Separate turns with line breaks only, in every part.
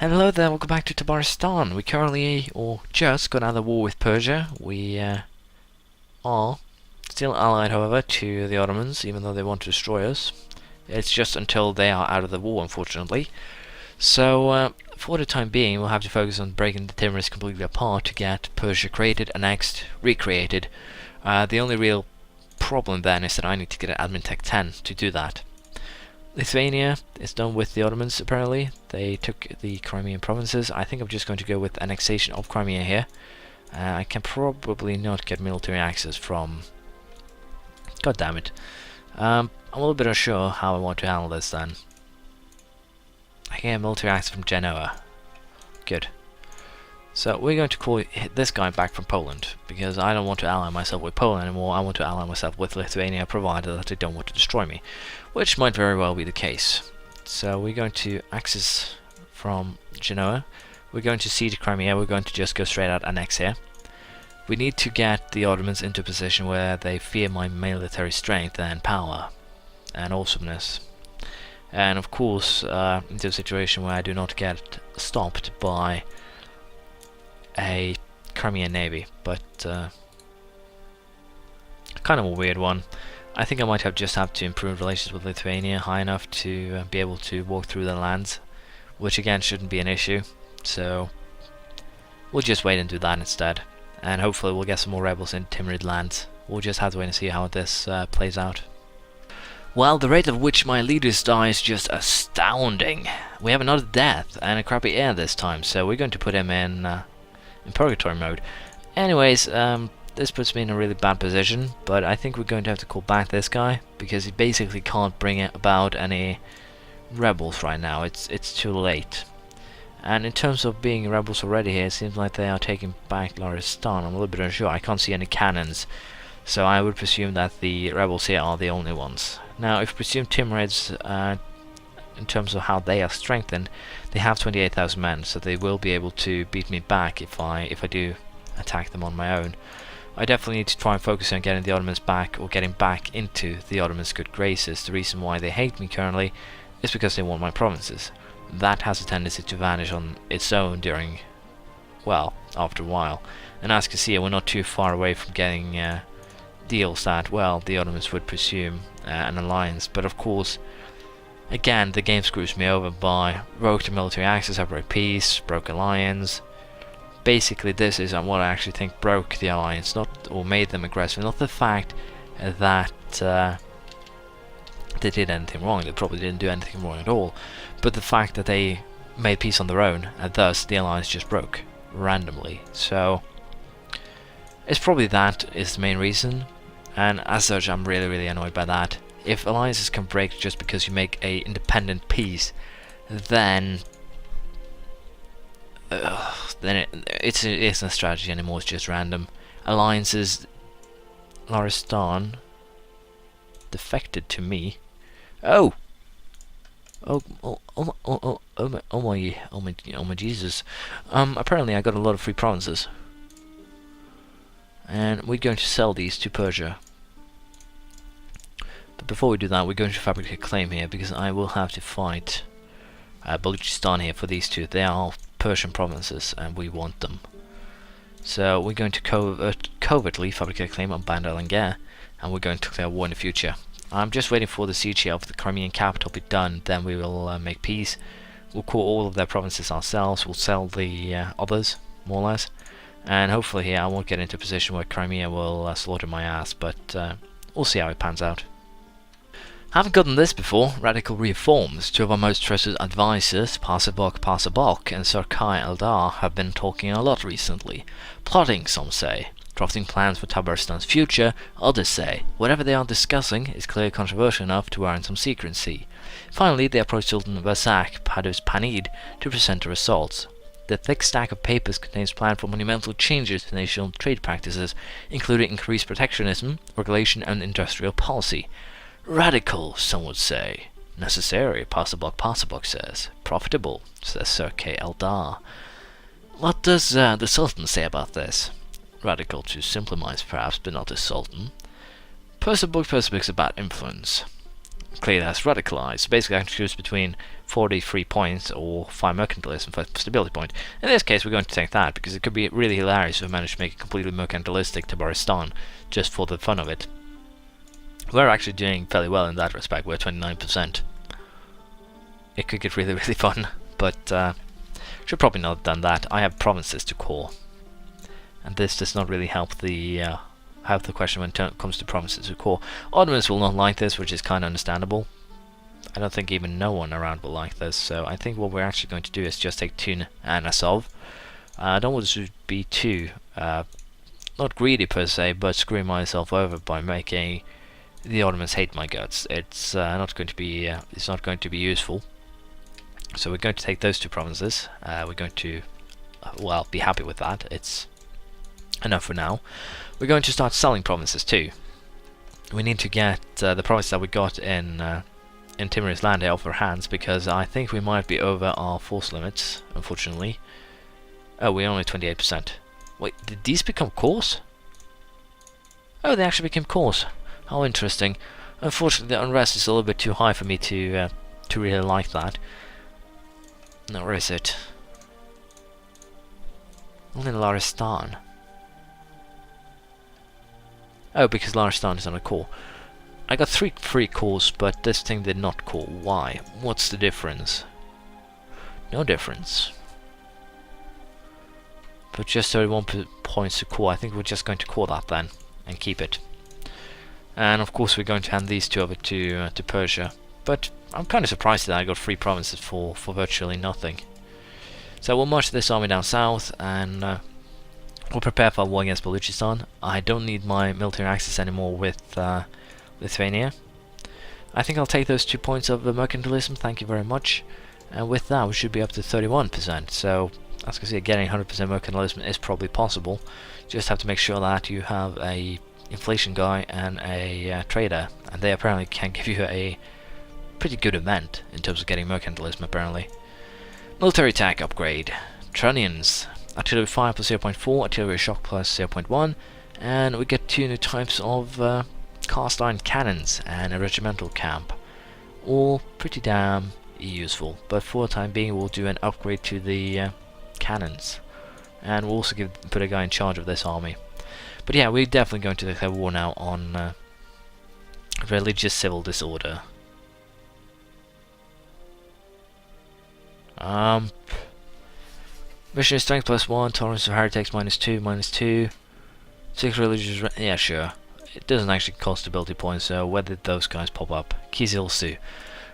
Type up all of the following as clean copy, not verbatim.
Hello there, welcome back to Tabarestan. We currently, or just, got out of the war with Persia. We are still allied, however, to the Ottomans, even though they want to destroy us. It's just until they are out of the war, unfortunately. So, for the time being, we'll have to focus on breaking the Timurids completely apart to get Persia created, annexed, recreated. The only real problem then is that I need to get an admin tech 10 to do that. Lithuania is done with the Ottomans, apparently. They took the Crimean provinces. I think I'm just going to go with annexation of Crimea here. I can probably not get military access from... God damn it. I'm a little bit unsure how I want to handle this then. I can get military access from Genoa. Good. So we're going to call this guy back from Poland, because I don't want to ally myself with Poland anymore. I want to ally myself with Lithuania, provided that they don't want to destroy me, which might very well be the case. So we're going to access from Genoa. We're going to siege Crimea. We're going to just go straight out annex here. We need to get the Ottomans into a position where they fear my military strength and power and awesomeness. And of course, into a situation where I do not get stopped by a Crimean navy, but kind of a weird one. I think I might just have to improve relations with Lithuania high enough to be able to walk through their lands, which again shouldn't be an issue. So we'll just wait and do that instead, and hopefully we'll get some more rebels in Timurid lands. We'll just have to wait and see how this plays out. Well, the rate at which my leaders die is just astounding. We have another death and a crappy heir this time, so we're going to put him in purgatory mode. Anyways, this puts me in a really bad position, but I think we're going to have to call back this guy, because he basically can't bring about any rebels right now. It's too late. And in terms of being rebels already here, it seems like they are taking back Tabarestan. I'm a little bit unsure. I can't see any cannons, so I would presume that the rebels here are the only ones. Now, if we presume Timurids, in terms of how they are strengthened, they have 28,000 men, so they will be able to beat me back if I do attack them on my own. I definitely need to try and focus on getting the Ottomans back, or getting back into the Ottomans' good graces. The reason why they hate me currently is because they want my provinces. That has a tendency to vanish on its own during, well, after a while. And as you can see, we're not too far away from getting deals that, well, the Ottomans would presume an alliance. But of course, again, the game screws me over by broke the military access, I broke peace, broke alliance. Basically, this is what I actually think broke the alliance, not, or made them aggressive. Not the fact that they did anything wrong. They probably didn't do anything wrong at all, but the fact that they made peace on their own, and thus the alliance just broke randomly. So it's probably that is the main reason, and as such, I'm really annoyed by that. If alliances can break just because you make a independent peace, then it isn't a strategy anymore. It's just random. Alliances, Tabarestan defected to me. Oh my Jesus. Apparently I got a lot of free provinces, and we're going to sell these to Persia. But before we do that, we're going to fabricate a claim here, because I will have to fight Balochistan here for these two. They are Persian provinces, and we want them. So we're going to covertly fabricate a claim on Bandar and Gare, and we're going to declare war in the future. I'm just waiting for the siege here of the Crimean capital to be done, then we will make peace. We'll call all of their provinces ourselves, we'll sell the others, more or less. And hopefully here I won't get into a position where Crimea will slaughter my ass, but we'll see how it pans out. Haven't gotten this before. Radical reforms. Two of our most trusted advisors, Pasabok and Sir Kai Eldar, have been talking a lot recently. Plotting, some say. Drafting plans for Tabarestan's future, others say. Whatever they are discussing is clearly controversial enough to warrant some secrecy. Finally, they approached Sultan Vasak Padus Panid to present the results. The thick stack of papers contains plans for monumental changes to national trade practices, including increased protectionism, regulation and industrial policy. Radical, some would say. Necessary, Pasabok says. Profitable, says Sir K. Eldar. What does the Sultan say about this? Radical to simple minds perhaps, but not the Sultan. Persabok's about influence. clearly that's radicalized. So basically I can choose between 43 points or 5 mercantilism for stability point. In this case we're going to take that, because it could be really hilarious if we manage to make a completely mercantilistic Tabarestan just for the fun of it. We're actually doing fairly well in that respect. We're 29%. It could get really fun, but should probably not have done that. I have provinces to core, and this does not really help the question when it comes to provinces to core. Ottomans will not like this, which is kind of understandable. I don't think even no one around will like this, so I think what we're actually going to do is just take Tun and Azov. I don't want to be too not greedy per se, but screwing myself over by making the Ottomans hate my guts. It's not going to be useful. So we're going to take those two provinces. We're going to, well, be happy with that. It's enough for now. We're going to start selling provinces too. We need to get the province that we got in Timurids land off our hands, because I think we might be over our force limits, unfortunately. Oh, we're only 28%. Wait, did these become cores? Oh, they actually became cores. How interesting. Unfortunately, the unrest is a little bit too high for me to really like that. No, where is it? Only Tabarestan. Oh, because Tabarestan is on a core. I got 3 free cores, but this thing did not core. Why? What's the difference? No difference. But just 31 points to core. I think we're just going to core that then and keep it. And of course we're going to hand these two over to Persia. But I'm kind of surprised that I got 3 provinces for virtually nothing. So we'll march this army down south, and we'll prepare for a war against Baluchistan. I don't need my military access anymore with Lithuania. I think I'll take those 2 points of mercantilism, thank you very much. And with that we should be up to 31%. So as you can see, getting 100% mercantilism is probably possible. Just have to make sure that you have a inflation guy and a trader, and they apparently can give you a pretty good event in terms of getting mercantilism apparently. Military attack upgrade. Trunnions. Artillery fire plus 0.4, artillery shock plus 0.1, and we get 2 new types of cast iron cannons and a regimental camp. All pretty damn useful, but for the time being we'll do an upgrade to the cannons, and we'll also put a guy in charge of this army. But yeah, we're definitely going to declare war now on religious civil disorder. Missionary strength plus 1, tolerance of heretics -2, 6 religious. Yeah, sure. It doesn't actually cost ability points, so where did those guys pop up? Kizil Su.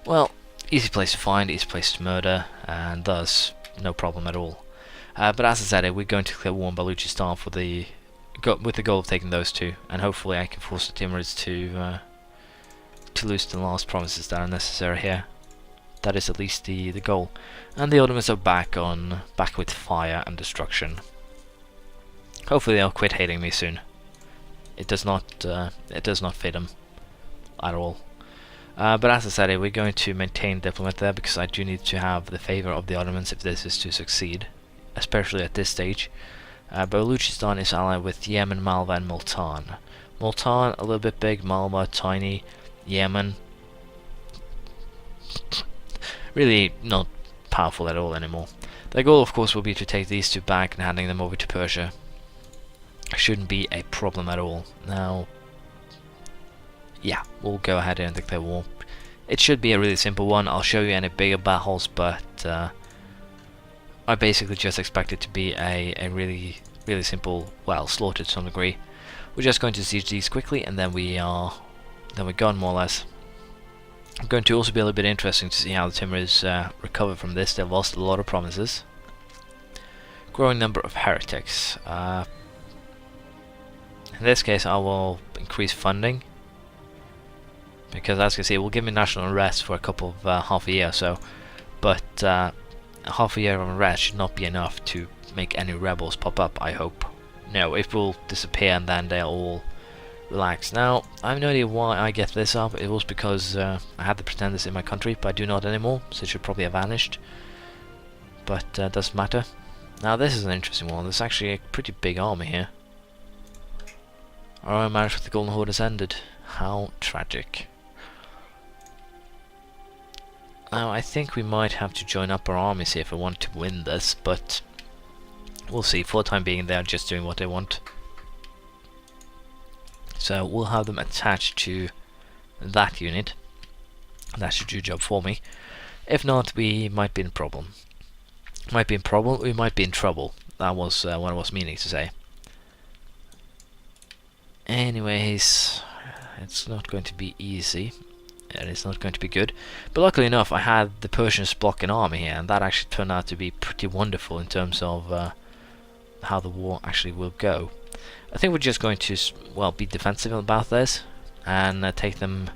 Well, easy place to find, easy place to murder, and thus no problem at all. But as I said, we're going to declare war on Baluchistan for with the goal of taking those 2, and hopefully I can force the Timurids to lose the last provinces that are necessary here. That is at least the goal. And the Ottomans are back with fire and destruction. Hopefully they'll quit hating me soon. It does not fit them at all. But as I said, we're going to maintain diplomat there, because I do need to have the favor of the Ottomans if this is to succeed, especially at this stage. Baluchistan is allied with Yemen, Malva and Multan. Multan a little bit big, Malva tiny, Yemen really not powerful at all anymore. Their goal of course will be to take these 2 back and handing them over to Persia. Shouldn't be a problem at all. Now, yeah, we'll go ahead and declare war. It should be a really simple one. I'll show you any bigger battles, but I basically just expect it to be a really simple, well, slaughter to some degree. We're just going to siege these quickly, and then we're gone more or less. I'm going to also be a little bit interesting to see how the Timurids recover from this. They've lost a lot of provinces. Growing number of heretics. In this case I will increase funding, because as you can see it will give me national unrest for a couple of half a year or so, but half a year of unrest should not be enough to make any rebels pop up, I hope. No, it will disappear and then they'll all relax. Now, I have no idea why I get this up. It was because I had the pretenders in my country, but I do not anymore, so it should probably have vanished. But doesn't matter. Now this is an interesting one. There's actually a pretty big army here. Our marriage with the Golden Horde has ended. How tragic. Now, I think we might have to join up our armies here if we want to win this, but we'll see. For the time being, they're just doing what they want. So we'll have them attached to that unit. That should do the job for me. If not, we might be in problem. Might be in problem, we might be in trouble. That was what I was meaning to say. Anyways, it's not going to be easy. And it's not going to be good. But luckily enough, I had the Persians block an army here, and that actually turned out to be pretty wonderful in terms of how the war actually will go. I think we're just going to, well, be defensive about this, and take them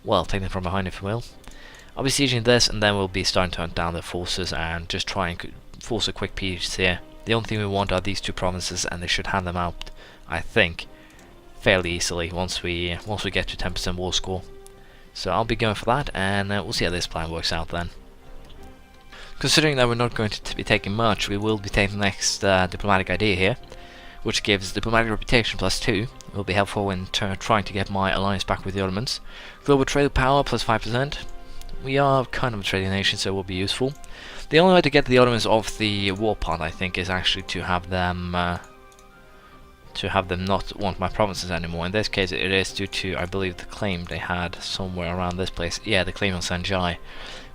from behind, if you will. I'll be sieging this, and then we'll be starting to hunt down their forces, and just try and force a quick peace here. The only thing we want are these two provinces, and they should hand them out, I think, fairly easily once we get to 10% war score. So I'll be going for that, and we'll see how this plan works out then. Considering that we're not going to be taking much, we will be taking the next diplomatic idea here, which gives diplomatic reputation +2. It will be helpful in trying to get my alliance back with the Ottomans. Global trade power +5%. We are kind of a trading nation, so it will be useful. The only way to get the Ottomans off the war path, I think, is actually to have them not want my provinces anymore. In this case, it is due to, I believe, the claim they had somewhere around this place. Yeah, the claim on Sanjai.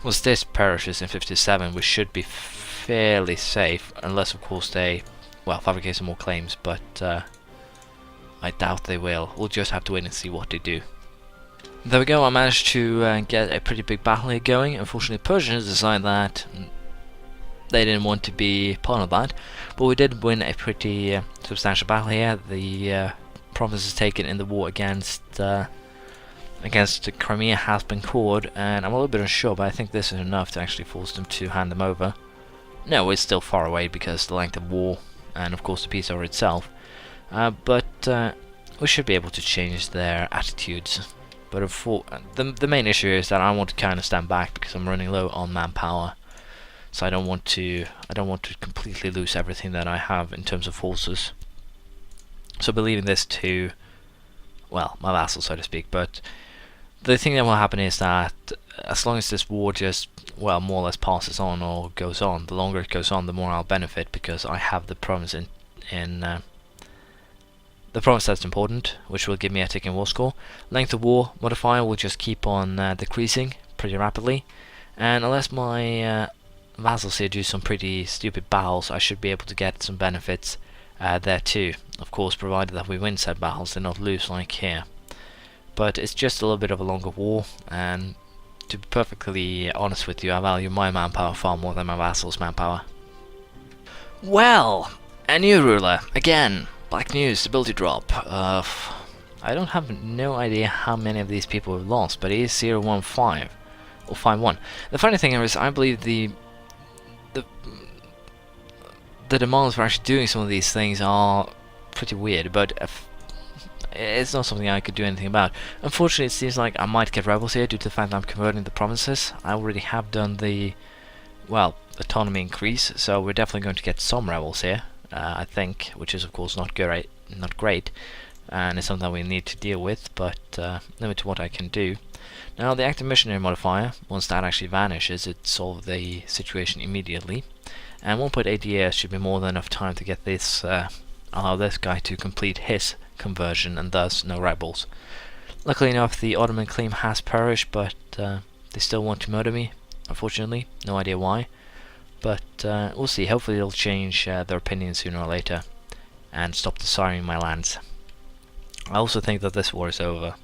Once this perishes in 57, we should be fairly safe, unless of course they, well, fabricate some more claims, but I doubt they will. We'll just have to wait and see what they do. There we go, I managed to get a pretty big battle here going. Unfortunately, Persians decided that they didn't want to be part of that, but we did win a pretty substantial battle here. The provinces taken in the war against Crimea has been caught, and I'm a little bit unsure, but I think this is enough to actually force them to hand them over. No, it's still far away because of the length of war, and of course the peace over itself, but we should be able to change their attitudes. But the main issue is that I want to kind of stand back because I'm running low on manpower. So I don't want to completely lose everything that I have in terms of forces. So believing this to, well, my vassals, so to speak. But the thing that will happen is that as long as this war just, well, more or less passes on or goes on, the longer it goes on, the more I'll benefit because I have the province in the province that's important, which will give me a tick in war score. Length of war modifier will just keep on decreasing pretty rapidly, and unless my vassals here do some pretty stupid battles, I should be able to get some benefits there too. Of course, provided that we win said battles and not lose like here. But it's just a little bit of a longer war, and to be perfectly honest with you, I value my manpower far more than my vassals' manpower. Well, a new ruler again. Black news, stability drop. I don't have no idea how many of these people we've lost, but it is 015 or 51. The funny thing is, I believe the demands for actually doing some of these things are pretty weird, but it's not something I could do anything about. Unfortunately, it seems like I might get rebels here due to the fact that I'm converting the provinces. I already have done the, well, autonomy increase, so we're definitely going to get some rebels here, I think, which is of course not great, and it's something that we need to deal with, but limited to what I can do. Now, the active missionary modifier, once that actually vanishes, it solves the situation immediately. And 1.8 years should be more than enough time to get this, allow this guy to complete his conversion, and thus no rebels. Luckily enough, the Ottoman claim has perished, but they still want to murder me, unfortunately. No idea why. But we'll see. Hopefully they'll change their opinion sooner or later and stop desiring my lands. I also think that this war is over.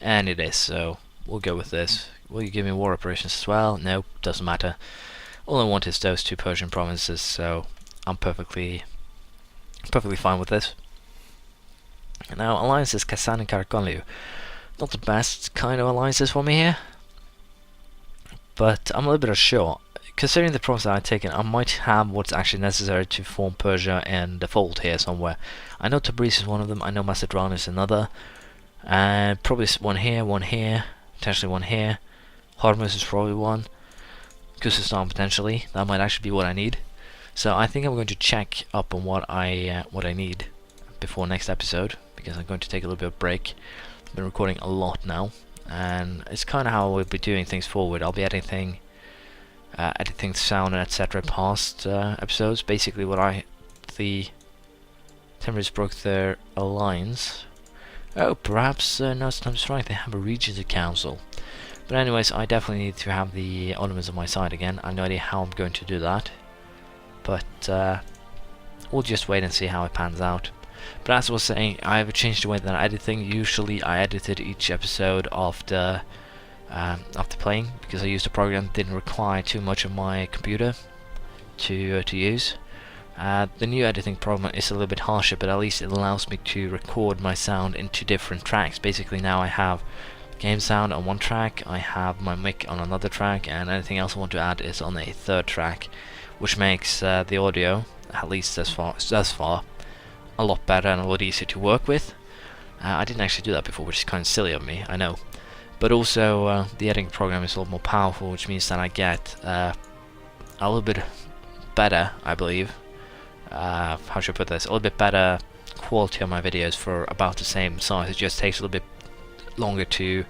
And it is, so we'll go with this. Will you give me war operations as well? No, doesn't matter. All I want is those two Persian provinces, so I'm perfectly fine with this. Now, alliances Caspian and Qara Quonlyu. Not the best kind of alliances for me here, but I'm a little bit unsure. Considering the province that I've taken, I might have what's actually necessary to form Persia and the fold here somewhere. I know Tabarestan is one of them, I know Macedon is another. Probably one here, potentially one here. Hormuz is probably one. Khuzestan potentially. That might actually be what I need. So I think I'm going to check up on what I need before next episode, because I'm going to take a little bit of break. I've been recording a lot now, and it's kind of how we'll be doing things forward. I'll be editing sound and etc. past episodes. Basically, the Timurids broke their alliance. Oh, perhaps now's the time to strike. They have a Regency Council. But anyways, I definitely need to have the Ottomans on my side again. I have no idea how I'm going to do that, but we'll just wait and see how it pans out. But as I was saying, I have changed the way that I edit things. Usually I edited each episode after playing, because I used a program that didn't require too much of my computer to use. The new editing program is a little bit harsher, but at least it allows me to record my sound into different tracks. Basically now I have game sound on one track, I have my mic on another track, and anything else I want to add is on a third track, which makes the audio, at least thus far, a lot better and a lot easier to work with. I didn't actually do that before, which is kind of silly of me, I know. But also the editing program is a lot more powerful, which means that I get a little bit better, I believe. How should I put this? A little bit better quality on my videos for about the same size. It just takes a little bit longer to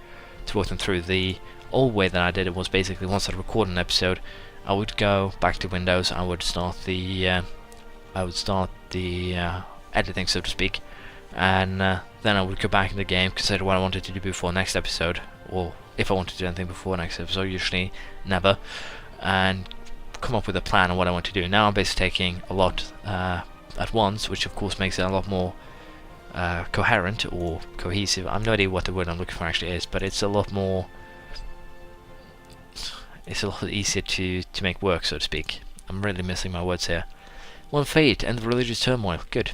work them through. The old way that I did it was basically once I record an episode, I would go back to Windows, I would start the editing, so to speak, and then I would go back in the game, consider what I wanted to do before next episode, or if I wanted to do anything before next episode, usually never, and come up with a plan on what I want to do. Now I'm basically taking a lot at once, which of course makes it a lot more coherent or cohesive. I have no idea what the word I'm looking for actually is, but it's a lot more, it's a lot easier to make work, so to speak. I'm really missing my words here. One fate and religious turmoil, good.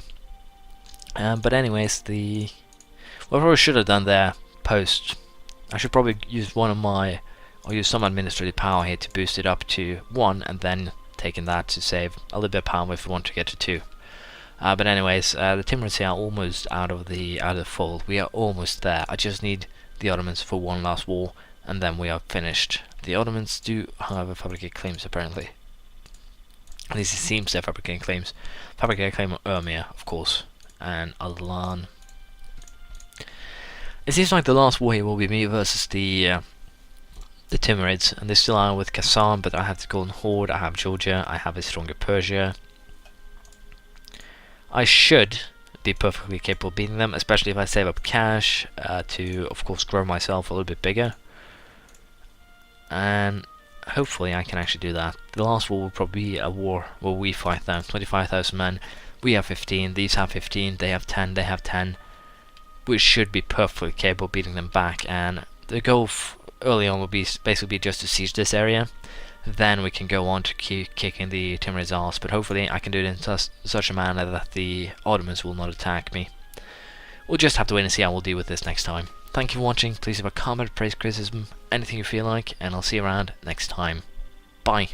But anyways, what I probably should have done there post, I should probably use or use some administrative power here to boost it up to 1, and then taking that to save a little bit of power if we want to get to 2. But anyways, the Timurids here are almost out of the fold. We are almost there. I just need the Ottomans for one last war, and then we are finished. The Ottomans do, however, fabricate claims apparently. At least it seems they're fabricating claims. Fabricate a claim on Urmia, of course, and Alan. It seems like the last war here will be me versus the Timurids, and they still are with Kazan, but I have the Golden Horde, I have Georgia, I have a stronger Persia. I should be perfectly capable of beating them, especially if I save up cash to, of course, grow myself a little bit bigger. And hopefully I can actually do that. The last war will probably be a war where we fight them. 25,000 men, we have 15, these have 15, they have 10, they have 10. We should be perfectly capable of beating them back, and the goal early on will be basically just to siege this area. Then we can go on to keep kicking the Timurids' ass, but hopefully I can do it in such a manner that the Ottomans will not attack me. We'll just have to wait and see how we'll deal with this next time. Thank you for watching, please leave a comment, praise, criticism, anything you feel like, and I'll see you around next time. Bye.